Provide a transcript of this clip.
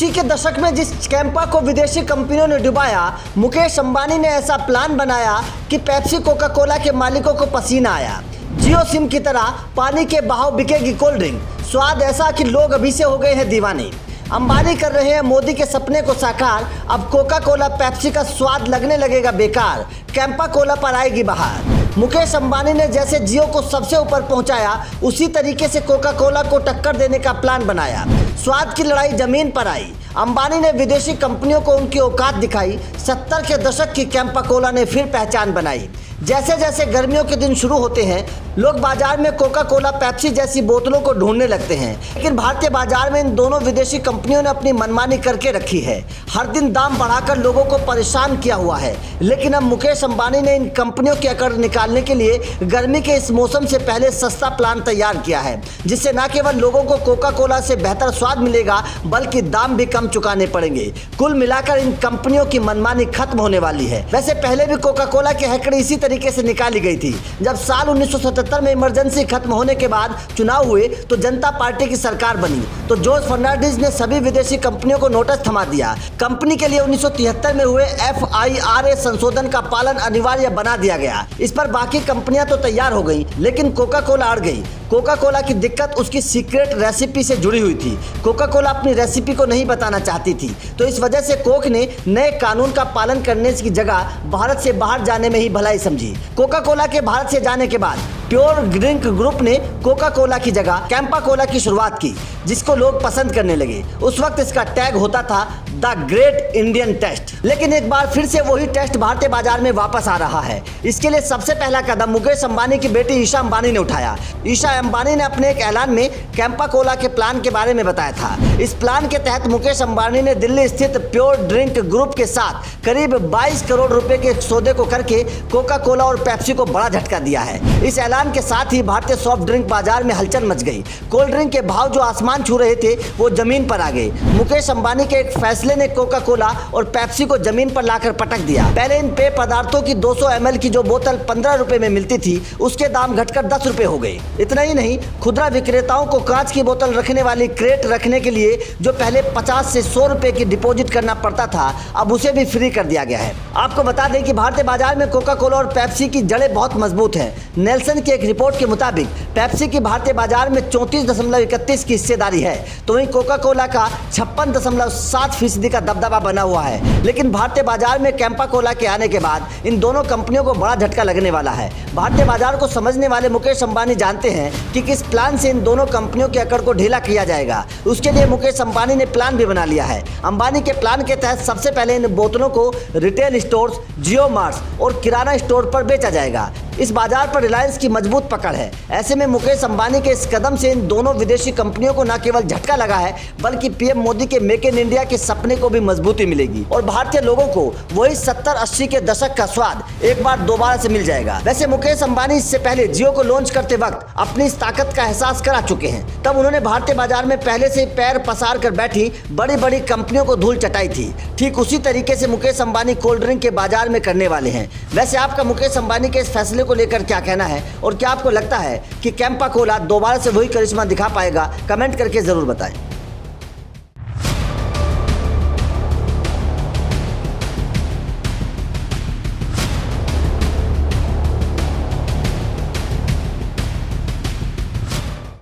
80 के दशक में जिस कैंपा को विदेशी कंपनियों ने डुबाया, मुकेश अंबानी ने ऐसा प्लान बनाया कि पेप्सी कोका कोला के मालिकों को पसीना आया। जियो सिम की तरह पानी के बहाव बिकेगी कोल्ड ड्रिंक, स्वाद ऐसा कि लोग अभी से हो गए हैं दीवाने। अंबानी कर रहे हैं मोदी के सपने को साकार, अब कोका कोला पेप्सी का स्वाद लगने लगेगा बेकार, कैंपा कोला पर आएगी बहार। मुकेश अंबानी ने जैसे जियो को सबसे ऊपर पहुंचाया, उसी तरीके से कोका कोला को टक्कर देने का प्लान बनाया। स्वाद की लड़ाई जमीन पर आई। अंबानी ने विदेशी कंपनियों को उनकी औकात दिखाई। 70 के दशक की कैंपा कोला ने फिर पहचान बनाई। जैसे जैसे गर्मियों के दिन शुरू होते हैं, लोग बाजार में कोका कोला पेप्सी जैसी बोतलों को ढूंढने लगते हैं, लेकिन भारतीय बाजार में इन दोनों विदेशी कंपनियों ने अपनी मनमानी करके रखी है। हर दिन दाम बढ़ाकर लोगों को परेशान किया हुआ है। लेकिन अब मुकेश अंबानी ने इन कंपनियों की अकड़ निकालने के लिए गर्मी के इस मौसम से पहले सस्ता प्लान तैयार किया है, जिससे न केवल लोगों को कोका कोला से बेहतर स्वाद मिलेगा, बल्कि दाम भी कम चुकाने पड़ेंगे। कुल मिलाकर इन कंपनियों की मनमानी खत्म होने वाली है। वैसे पहले भी कोका कोला की हैकड़ी इसी तरीके से निकाली गई थी। जब साल 1977 में इमरजेंसी खत्म होने के बाद चुनाव हुए तो जनता पार्टी की सरकार बनी, तो जॉर्ज फर्नांडिस ने सभी विदेशी कंपनियों को नोटिस थमा दिया। कंपनी के लिए 1973 में हुए FIRA संशोधन का पालन अनिवार्य बना दिया गया। इस पर बाकी कंपनियां तो तैयार हो गई, लेकिन कोका कोला अड़ गई। कोका कोला की दिक्कत उसकी सीक्रेट रेसिपी से जुड़ी हुई थी। कोका कोला अपनी रेसिपी को नहीं बताना चाहती थी, तो इस वजह से कोक ने नए कानून का पालन करने की जगह भारत से बाहर जाने में ही भलाई समझी। कोका कोला के भारत से जाने के बाद प्योर ड्रिंक ग्रुप ने कोका कोला की जगह कैंपा कोला की शुरुआत की, जिसको लोग पसंद करने लगे। उस वक्त इसका टैग होता था द ग्रेट इंडियन टेस्ट। लेकिन एक बार फिर से वही टेस्ट भारतीय बाजार में वापस आ रहा है। इसके लिए सबसे पहला कदम मुकेश अंबानी की बेटी ईशा अंबानी ने उठाया। ईशा अंबानी ने अपने एक ऐलान में कैंपा कोला के प्लान के बारे में बताया था। इस प्लान के तहत मुकेश अंबानी ने दिल्ली स्थित प्योर ड्रिंक ग्रुप के साथ करीब 22 करोड़ रुपए के सौदे को करके कोका कोला और पेप्सी को बड़ा झटका दिया है। इस ऐलान के साथ ही भारतीय सॉफ्ट ड्रिंक बाजार में हलचल मच गई। कोल्ड ड्रिंक के भाव जो आसमान छू रहे थे, वो जमीन पर आ गए। मुकेश अंबानी के एक फैसले ने कोका कोला और पेप्सी को जमीन पर लाकर पटक दिया। पहले इन पेय पदार्थों की 200 ml की जो बोतल 15 रुपए में मिलती थी, उसके दाम घटकर 10 रुपए हो गए। इतना ही नहीं, खुदरा विक्रेताओं को कांच की बोतल रखने वाली क्रेट रखने के लिए जो पहले 50 से 100 रुपए की डिपॉजिट करना पड़ता था, अब उसे भी फ्री कर दिया गया है। आपको बता दें कि भारतीय बाजार में कोका कोला और पेप्सी की जड़ें बहुत मजबूत हैं। नेल्सन की एक रिपोर्ट के मुताबिक पेप्सी की भारतीय बाजार में 34.31 की हिस्सेदारी है, तो वहीं कोका कोला का 56.7% का दबदबा बना हुआ है। लेकिन भारतीय बाजार में कैंपा कोला के आने के बाद इन दोनों कंपनियों को बड़ा झटका लगने वाला है। भारतीय बाजार को समझने वाले मुकेश अंबानी जानते हैं कि किस प्लान से इन दोनों कंपनियों की अकड़ को ढीला किया जाएगा। उसके लिए मुकेश अंबानी ने प्लान भी बना लिया है। अंबानी के प्लान के तहत सबसे पहले इन बोतलों को रिटेल स्टोर्स, जियो मार्ट्स और किराना स्टोर पर बेचा जाएगा। इस बाजार पर रिलायंस की मजबूत पकड़ है। ऐसे में मुकेश अंबानी के इस कदम से इन दोनों विदेशी कंपनियों को न केवल झटका लगा है, बल्कि पीएम मोदी के मेक इन इंडिया के सपने को भी मजबूती मिलेगी और भारतीय लोगों को वही 70-80 के दशक का स्वाद एक बार दोबारा से मिल जाएगा। वैसे मुकेश अंबानी इससे पहले जियो को लॉन्च करते वक्त अपनी इस ताकत का एहसास करा चुके हैं। तब उन्होंने भारतीय बाजार में पहले से पैर पसार कर बैठी बड़ी बड़ी कंपनियों को धूल चटाई थी। ठीक उसी तरीके से मुकेश अंबानी कोल्ड ड्रिंक के बाजार में करने वाले हैं। वैसे आपका मुकेश अंबानी के इस फैसले को लेकर क्या कहना है, और क्या आपको लगता है कि कैंपा कोला दोबारा से वही करिश्मा दिखा पाएगा? कमेंट करके जरूर बताएं।